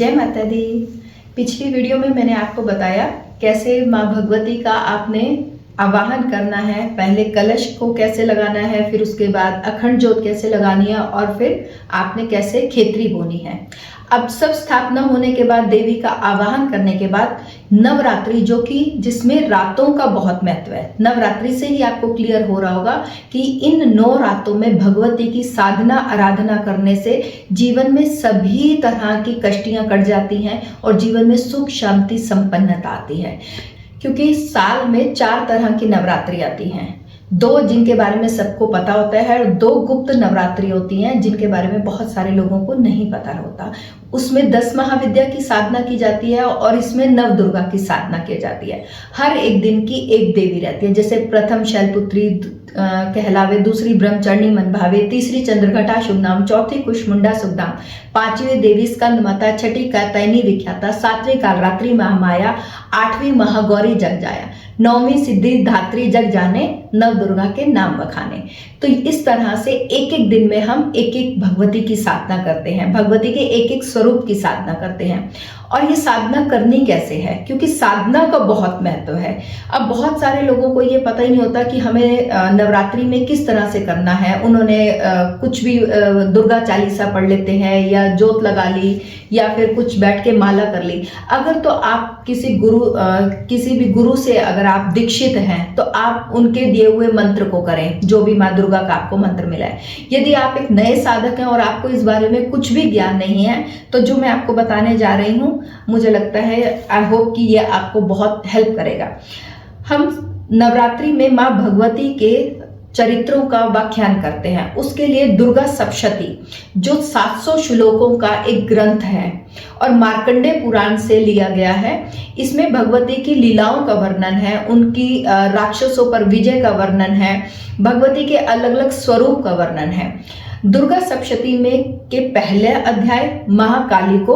जय माता दी। पिछली वीडियो में मैंने आपको बताया कैसे माँ भगवती का आपने आवाहन करना है, पहले कलश को कैसे लगाना है, फिर उसके बाद अखंड ज्योत कैसे लगानी है और फिर आपने कैसे खेतरी बोनी है। अब सब स्थापना होने के बाद, देवी का आवाहन करने के बाद नवरात्रि, जो कि जिसमें रातों का बहुत महत्व है, नवरात्रि से ही आपको क्लियर हो रहा होगा कि इन 9 रातों में भगवती की साधना आराधना करने से जीवन में सभी तरह की कष्टियां कट जाती हैं और जीवन में सुख शांति संपन्नता आती है। क्योंकि साल में 4 तरह की नवरात्रि आती हैं, 2 जिनके बारे में सबको पता होता है और 2 गुप्त नवरात्रि होती हैं जिनके बारे में बहुत सारे लोगों को नहीं पता होता। उसमें 10 महाविद्या की साधना की जाती है और इसमें नव दुर्गा की साधना की जाती है। हर एक दिन की एक देवी रहती है, जैसे प्रथम शैलपुत्री कहलावे, दूसरी ब्रह्मचरणी मन भावे, तीसरी चंद्रघटा शुभ नाम, चौथी कुशमुंडा शुभ नाम, 5वीं देवी स्कंद माता, 6ठी कात्यायनी विख्याता, 7वीं कालरात्रि महामाया, 8वीं महागौरी जग जाया, 9वीं सिद्धि धात्री जग जाने, नव दुर्गा के नाम बखाने। तो इस तरह से एक एक दिन में हम एक एक भगवती की साधना करते हैं, भगवती के एक एक स्वरूप की साधना करते हैं। और ये साधना करनी कैसे है, क्योंकि साधना का बहुत महत्व है। अब बहुत सारे लोगों को ये पता ही नहीं होता कि हमें नवरात्रि में किस तरह से करना है। उन्होंने कुछ भी दुर्गा चालीसा पढ़ लेते हैं या जोत लगा ली या फिर कुछ बैठ के माला कर ली। अगर तो आप किसी भी गुरु से अगर आप दीक्षित हैं तो आप उनके दिए हुए मंत्र को करें, जो भी माँ दुर्गा का आपको मंत्र मिला है। यदि आप एक नए साधक हैं और आपको इस बारे में कुछ भी ज्ञान नहीं है, तो जो मैं आपको बताने जा रही हूँ, मुझे लगता है, आई होप कि ये आपको बहुत हेल्प करेगा। हम नवरात्रि में माँ भगवती के चरित्रों का व्याख्यान करते हैं। उसके लिए दुर्गा सप्तशती, जो 700 श्लोकों का एक ग्रंथ है और मार्कंडेय पुराण से लिया गया है। इसमें भगवती की लीलाओं का वर्णन है, उनकी राक्षसों पर विजय का वर्णन है, भगवती के अलग अलग स्वरूप का वर्णन है। दुर्गा सप्तशती में के पहले अध्याय महाकाली को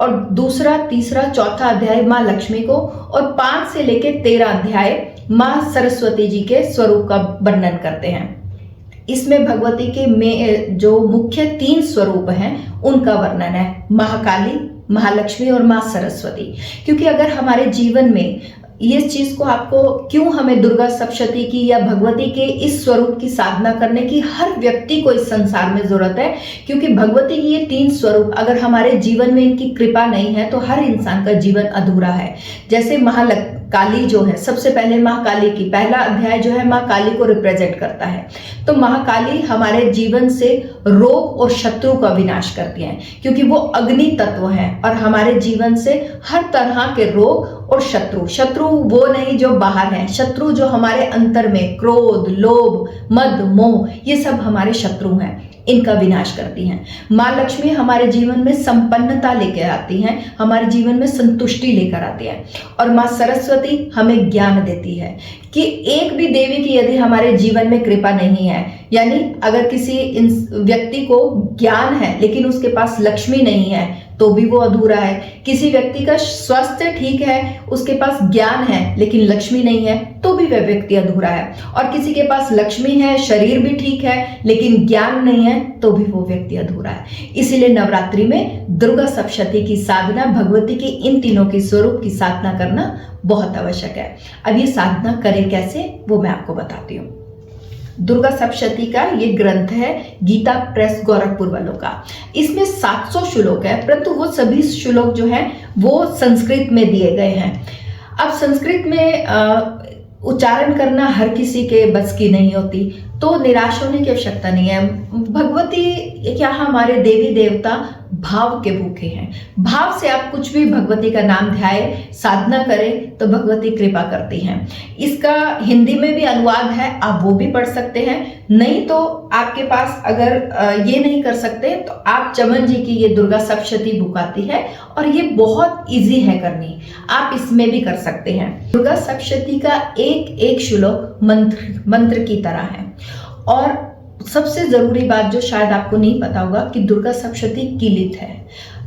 और दूसरा, तीसरा, चौथा अध्याय माँ लक्ष्मी को और 5 से लेकर 13 अध्याय माँ सरस्वती जी के स्वरूप का वर्णन करते हैं। इसमें भगवती के जो मुख्य 3 स्वरूप हैं उनका वर्णन है, महाकाली, महालक्ष्मी और माँ सरस्वती। क्योंकि अगर हमारे जीवन में ये चीज को, आपको क्यों हमें दुर्गा सप्तशती की या भगवती के इस स्वरूप की साधना करने की हर व्यक्ति को इस संसार में जरूरत है, क्योंकि भगवती की ये 3 स्वरूप अगर हमारे जीवन में इनकी कृपा नहीं है तो हर इंसान का जीवन अधूरा है। जैसे महाकाली जो है, सबसे पहले महाकाली की पहला अध्याय जो है माँ काली को रिप्रेजेंट करता है। तो महाकाली हमारे जीवन से रोग और शत्रु का विनाश करती हैं, क्योंकि वो अग्नि तत्व है और हमारे जीवन से हर तरह के रोग और शत्रु वो नहीं जो बाहर है, शत्रु जो हमारे अंतर में क्रोध, लोभ, मद, मोह, ये सब हमारे शत्रु हैं, इनका विनाश करती हैं। माँ लक्ष्मी हमारे जीवन में संपन्नता लेकर आती हैं, हमारे जीवन में संतुष्टि लेकर आती है। और माँ सरस्वती हमें ज्ञान देती है कि एक भी देवी की यदि हमारे जीवन में कृपा नहीं है, यानी अगर किसी व्यक्ति को ज्ञान है लेकिन उसके पास लक्ष्मी नहीं है तो भी वो अधूरा है। किसी व्यक्ति का स्वास्थ्य ठीक है, उसके पास ज्ञान है लेकिन लक्ष्मी नहीं है तो भी वह व्यक्ति अधूरा है। और किसी के पास लक्ष्मी है, शरीर भी ठीक है लेकिन ज्ञान नहीं है तो भी वो व्यक्ति अधूरा है। इसीलिए नवरात्रि में दुर्गा सप्तशती की साधना, भगवती की इन तीनों की स्वरूप की साधना करना बहुत आवश्यक है। अब ये साधना करें कैसे, वो मैं आपको बताती हूँ। दुर्गा सप्तशती का ये ग्रंथ है गीता प्रेस गोरखपुर वालों का। इसमें 700 श्लोक है, परंतु वो सभी श्लोक जो हैं वो संस्कृत में दिए गए हैं। अब संस्कृत में उच्चारण करना हर किसी के बस की नहीं होती, तो निराश होने की आवश्यकता नहीं है। भगवती क्या, हमारे देवी देवता भाव के भूखे हैं। भाव से आप कुछ भी भगवती का नाम ध्याए, साधना करें तो भगवती कृपा करती हैं। इसका हिंदी में भी अनुवाद है, आप वो भी पढ़ सकते हैं। नहीं तो आपके पास अगर ये नहीं कर सकते तो आप चमन जी की ये दुर्गा सप्तशती बुक आती है और ये बहुत इजी है करनी, आप इसमें भी कर सकते हैं। दुर्गा सप्तशती का एक एक श्लोक मंत्र की तरह है। और सबसे जरूरी बात जो शायद आपको नहीं पता होगा कि दुर्गा सप्तशती किलित है।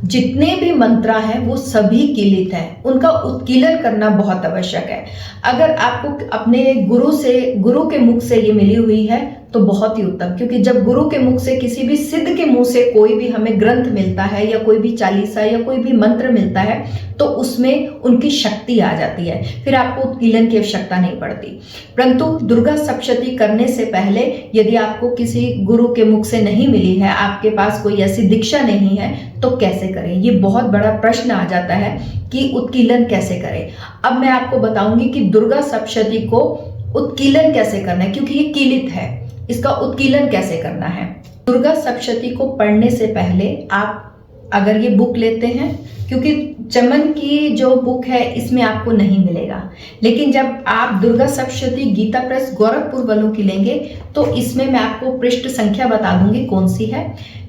जितने भी मंत्र हैं वो सभी किलित हैं, उनका उत्कीलन करना बहुत आवश्यक है। अगर आपको अपने गुरु के मुख से ये मिली हुई है तो बहुत ही उत्तम, क्योंकि जब गुरु के मुख से, किसी भी सिद्ध के मुंह से कोई भी हमें ग्रंथ मिलता है या कोई भी चालीसा या कोई भी मंत्र मिलता है तो उसमें उनकी शक्ति आ जाती है, फिर आपको उत्कीलन की आवश्यकता नहीं पड़ती। परंतु दुर्गा सप्तशती करने से पहले यदि आपको किसी गुरु के मुख से नहीं मिली है, आपके पास कोई ऐसी दीक्षा नहीं है, तो कैसे करें? ये बहुत बड़ा प्रश्न आ जाता है कि उत्कीलन कैसे करें। अब मैं आपको बताऊंगी कि दुर्गा सप्तशती को उत्कीलन कैसे करना है, क्योंकि ये कीलित है, इसका उत्कीलन कैसे करना है। दुर्गा सप्तशती को पढ़ने से पहले आप अगर ये बुक लेते हैं, क्योंकि चमन की जो बुक है इसमें आपको नहीं मिलेगा, लेकिन जब आप दुर्गा सप्तशती गीता प्रेस गोरखपुर वालों की लेंगे तो इसमें मैं आपको पृष्ठ संख्या बता दूंगी कौन सी है।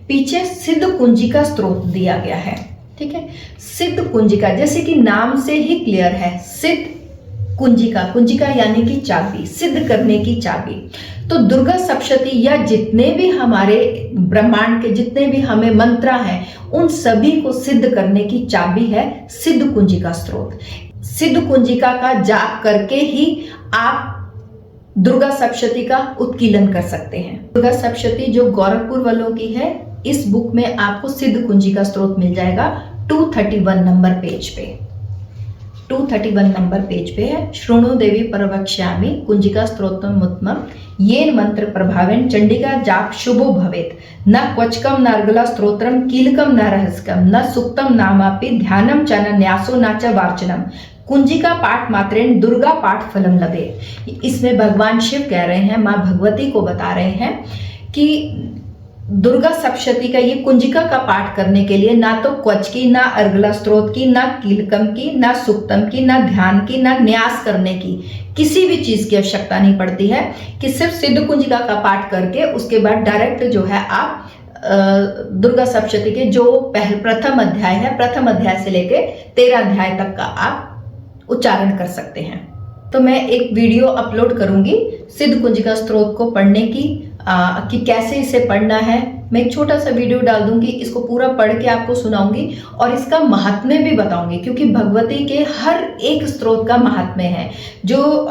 पीछे सिद्ध कुंजिका स्त्रोत दिया गया है, ठीक है। सिद्ध कुंजिका जैसे कि नाम से ही क्लियर है, सिद्ध कुंजिका, कुंजिका यानी कि चाबी, सिद्ध करने की चाबी। तो दुर्गा सप्तशती या जितने भी हमारे ब्रह्मांड के जितने भी हमें मंत्र हैं उन सभी को सिद्ध करने की चाबी है सिद्ध कुंजिका स्त्रोत। सिद्ध कुंजिका का जाप करके ही आप दुर्गा सप्तशती का उत्कीलन कर सकते हैं। दुर्गा सप्तशती जो गोरखपुर वालों की है, इस बुक में आपको सिद्ध कुंजिका स्त्रोत मिल जाएगा 231 नंबर पेज पे, 231 नंबर पेज पे है। शृणु देवी प्रवक्ष्यामि कुंजिका स्त्रोत्रम उत्तमम येन मंत्र प्रभावेन चंडिका जाप शुभो भवेत न क्वचकम न अर्गला स्त्रोत्रम कीलकम न रहस्कम न सुक्तम नामापि ध्यानम च न न्यासो न च वार्चनम कुंजिका पाठ मात्रेन दुर्गा पाठ फलम लभे। इसमें भगवान शिव कह रहे हैं, माँ भगवती को बता रहे हैं कि दुर्गा सप्तशती का ये कुंजिका का पाठ करने के लिए ना तो क्वच की, ना अर्गला स्त्रोत की, ना कीलकम की, ना सुक्तम की, ना ध्यान की, ना न्यास करने की, किसी भी चीज की आवश्यकता नहीं पड़ती है कि सिर्फ सिद्ध कुंजिका का पाठ करके उसके बाद डायरेक्ट जो है आप दुर्गा सप्तशती के जो प्रथम अध्याय है, प्रथम अध्याय से लेके 13 अध्याय तक का आप उच्चारण कर सकते हैं। तो मैं एक वीडियो अपलोड करूंगी सिद्ध कुंजिका स्त्रोत को पढ़ने की, कि कैसे इसे पढ़ना है। मैं एक छोटा सा वीडियो डाल दूंगी, इसको पूरा पढ़ के आपको सुनाऊंगी और इसका महात्म्य भी बताऊंगी, क्योंकि भगवती के हर एक स्त्रोत का महात्म्य है। जो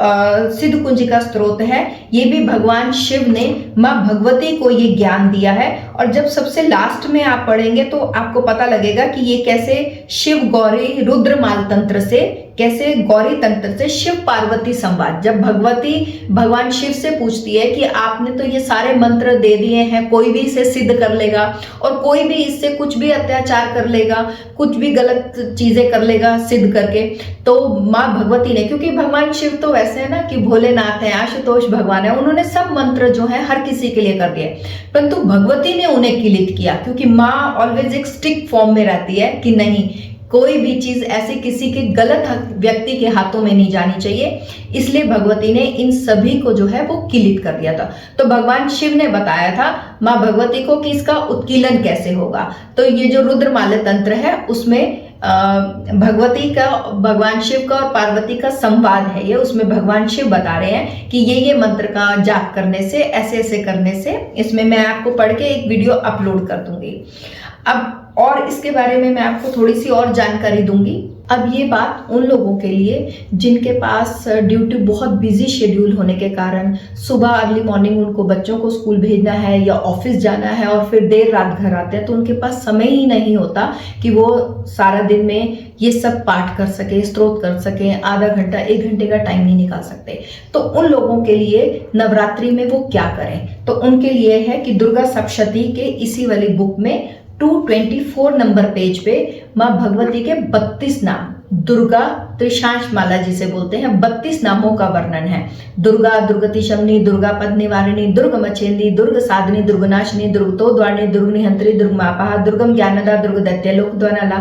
सिद्ध कुंजिका स्त्रोत है ये भी भगवान शिव ने माँ भगवती को ये ज्ञान दिया है, और जब सबसे लास्ट में आप पढ़ेंगे तो आपको पता लगेगा कि ये कैसे शिव गौरी रुद्रमाल तंत्र से, कैसे गौरी तंत्र से शिव पार्वती संवाद, जब भगवती भगवान शिव से पूछती है कि आपने तो ये सारे मंत्र दे दिए हैं, कोई भी इसे सिद्ध कर लेगा और कोई भी इससे कुछ भी अत्याचार कर लेगा, कुछ भी गलत चीजें कर लेगा सिद्ध करके, तो माँ भगवती ने, क्योंकि भगवान शिव तो वैसे है ना कि भोलेनाथ है, आशुतोष भगवान है, उन्होंने सब मंत्र जो है हर किसी के लिए कर दिए, परंतु भगवती ने उन्हें किलित किया, क्योंकि माँ ऑलवेज एक स्ट्रिक्ट फॉर्म में रहती है कि नहीं, कोई भी चीज ऐसी किसी के गलत व्यक्ति के हाथों में नहीं जानी चाहिए, इसलिए भगवती ने इन सभी को जो है वो किलित कर दिया था। तो भगवान शिव ने बताया था माँ भगवती को कि इसका उत्कीलन कैसे होगा। तो ये जो रुद्रमाल्य तंत्र है उसमें भगवती का, भगवान शिव का और पार्वती का संवाद है ये, उसमें भगवान शिव बता रहे हैं कि ये मंत्र का जाप करने से, ऐसे ऐसे करने से, इसमें मैं आपको पढ़ के एक वीडियो अपलोड कर दूंगी। अब और इसके बारे में मैं आपको थोड़ी सी और जानकारी दूंगी। अब ये बात उन लोगों के लिए जिनके पास ड्यूटी बहुत बिजी शेड्यूल होने के कारण सुबह अर्ली मॉर्निंग उनको बच्चों को स्कूल भेजना है या ऑफिस जाना है और फिर देर रात घर आते हैं, तो उनके पास समय ही नहीं होता कि वो सारा दिन में ये सब पाठ कर सके, स्तोत्र कर सके, आधा घंटा 1 घंटे का टाइम नहीं निकाल सकते। तो उन लोगों के लिए नवरात्रि में वो क्या करें, तो उनके लिए है कि दुर्गा सप्तशती के इसी वाली बुक में 224 नंबर पेज पे माँ भगवती के 32 नाम, दुर्गा त्रिशांश माला जिसे बोलते हैं, 32 नामों का वर्णन है। दुर्गा, दुर्गति शमनी, दुर्गा पद निवारिणी, दुर्ग मचेंदी, दुर्ग साधनी, दुर्गनाशिनी, दुर्गतोद्वारिणी, दुर्ग निहंत्री, दुर्गमापहा, दुर्गम ज्ञानदा, दुर्ग दैत्य लोक द्वानला,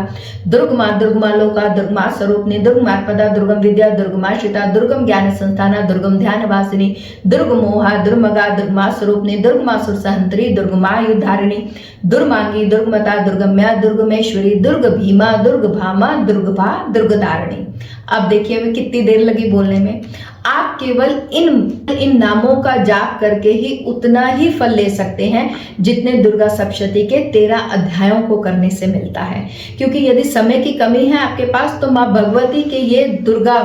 दुर्गमा लोका, दुर्गमा स्वरूपनी, दुर्गमात्पदा, दुर्गम विद्या, दुर्गमाश्रिता, दुर्गम ज्ञान संस्थाना, दुर्गम ध्यान वासिनी, दुर्ग मोहा, दुर्मगा, दुर्गमा स्वरूपनी, दुर्गमासुर सहंत्री, दुर्गमा युद्धारिणी, दुर्मांगी, दुर्गमता, दुर्गम्या, दुर्गमेश्वरी, दुर्ग भीमा, दुर्ग भामा, दुर्गभा, दुर्गधारिणी। अब देखिए हमें कितनी देर लगी बोलने में। आप केवल इन नामों का जाप करके ही उतना ही फल ले सकते हैं जितने दुर्गा सप्तशती के 13 अध्यायों को करने से मिलता है। क्योंकि यदि समय की कमी है आपके पास तो माँ भगवती के ये दुर्गा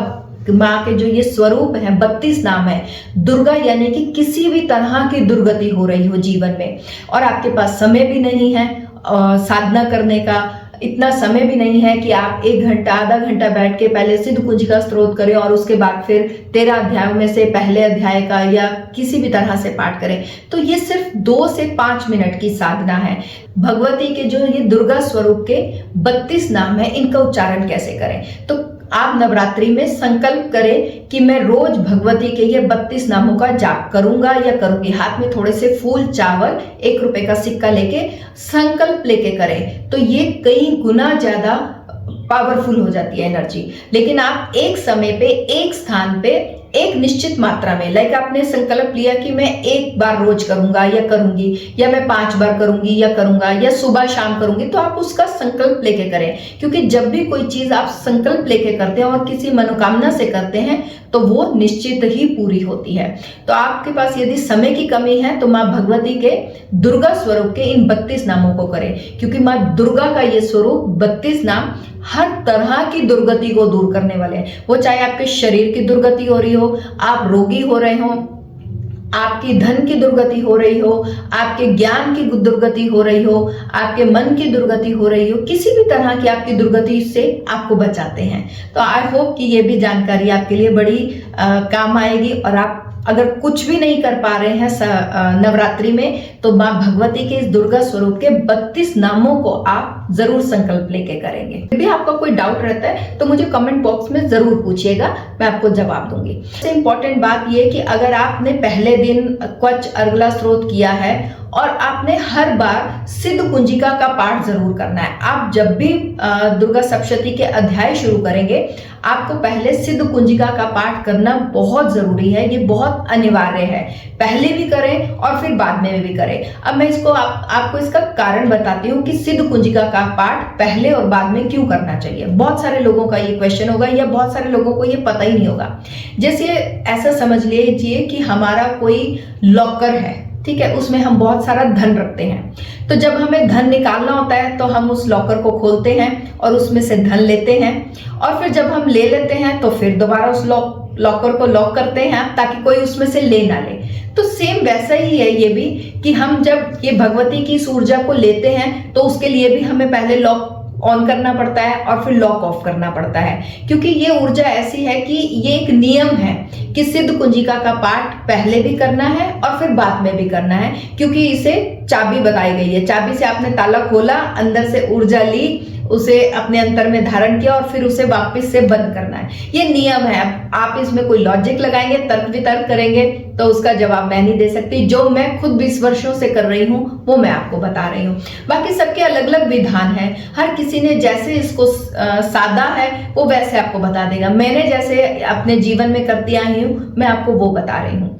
माँ के जो ये स्वरूप है, 32 नाम है दुर्गा, यानी कि किसी भी तरह की दुर्गति हो रही हो जीवन में और आपके पास समय भी नहीं है साधना करने का, इतना समय भी नहीं है कि आप 1 घंटा आधा घंटा बैठ के पहले सिद्ध कुंजिका स्तोत्र करें और उसके बाद फिर 13 अध्यायों में से पहले अध्याय का या किसी भी तरह से पाठ करें। तो ये सिर्फ 2 से 5 मिनट की साधना है। भगवती के जो ये दुर्गा स्वरूप के 32 नाम है, इनका उच्चारण कैसे करें? तो आप नवरात्रि में संकल्प करें कि मैं रोज भगवती के ये 32 नामों का जाप करूंगा या करूंगी। हाथ में थोड़े से फूल, चावल, 1 रुपए का सिक्का लेके संकल्प लेके करें तो ये कई गुना ज्यादा पावरफुल हो जाती है एनर्जी। लेकिन आप एक समय पे, एक स्थान पे, एक निश्चित मात्रा में, लाइक आपने संकल्प लिया कि मैं 1 बार रोज करूंगा या करूंगी, या मैं 5 बार करूंगी या करूंगा, या सुबह शाम करूंगी, तो आप उसका संकल्प लेके करें। क्योंकि जब भी कोई चीज आप संकल्प लेके करते हैं और किसी मनोकामना से करते हैं तो वो निश्चित ही पूरी होती है। तो आपके पास यदि समय की कमी है तो माँ भगवती के दुर्गा स्वरूप के इन 32 नामों को करें, क्योंकि माँ दुर्गा का ये स्वरूप 32 नाम हर तरह की दुर्गति को दूर करने वाले हैं। वो चाहे आपके शरीर की दुर्गति हो रही हो, आप रोगी हो रहे हो, आपकी धन की दुर्गति हो रही हो, आपके ज्ञान की दुर्गति हो रही हो, आपके मन की दुर्गति हो रही हो, किसी भी तरह की आपकी दुर्गति से आपको बचाते हैं। तो आई होप कि ये भी जानकारी आपके लिए बड़ी काम आएगी। और आप अगर कुछ भी नहीं कर पा रहे हैं नवरात्रि में तो माँ भगवती के इस दुर्गा स्वरूप के 32 नामों को आप जरूर संकल्प लेके करेंगे। यदि आपका कोई डाउट रहता है तो मुझे कमेंट बॉक्स में जरूर पूछिएगा, मैं आपको जवाब दूंगी। सबसे इंपॉर्टेंट बात यह कि अगर आपने पहले दिन क्वच अर्गला स्तोत्र किया है और आपने हर बार सिद्ध कुंजिका का पाठ जरूर करना है। आप जब भी दुर्गा सप्तशती के अध्याय शुरू करेंगे आपको पहले सिद्ध कुंजिका का पाठ करना बहुत जरूरी है, ये बहुत अनिवार्य है। पहले भी करें और फिर बाद में भी करें। अब मैं इसको आपको इसका कारण बताती हूँ कि सिद्ध कुंजिका का पाठ पहले और बाद में क्यों करना चाहिए। बहुत सारे लोगों का ये क्वेश्चन होगा या बहुत सारे लोगों को ये पता ही नहीं होगा। जैसे ऐसा समझ लीजिए कि हमारा कोई लॉकर है, ठीक है, उसमें हम बहुत सारा धन रखते हैं। तो जब हमें धन निकालना होता है तो हम उस लॉकर को खोलते हैं और उसमें से धन लेते हैं, और फिर जब हम ले लेते हैं तो फिर दोबारा उस लॉकर को लॉक करते हैं ताकि कोई उसमें से ले ना ले। तो सेम वैसा ही है ये भी कि हम जब ये भगवती की इस ऊर्जा को लेते हैं तो उसके लिए भी हमें पहले लॉक ऑन करना पड़ता है और फिर लॉक ऑफ करना पड़ता है, क्योंकि ये ऊर्जा ऐसी है कि ये एक नियम है कि सिद्ध कुंजिका का पाठ पहले भी करना है और फिर बाद में भी करना है, क्योंकि इसे चाबी बताई गई है। चाबी से आपने ताला खोला, अंदर से ऊर्जा ली, उसे अपने अंतर में धारण किया और फिर उसे वापस से बंद करना है। ये नियम है। आप इसमें कोई लॉजिक लगाएंगे, तर्क वितर्क करेंगे तो उसका जवाब मैं नहीं दे सकती। जो मैं खुद 20 वर्षों से कर रही हूँ वो मैं आपको बता रही हूँ। बाकी सबके अलग अलग विधान है, हर किसी ने जैसे इसको साधा है वो वैसे आपको बता देगा। मैंने जैसे अपने जीवन में करती आई हूँ मैं आपको वो बता रही हूँ।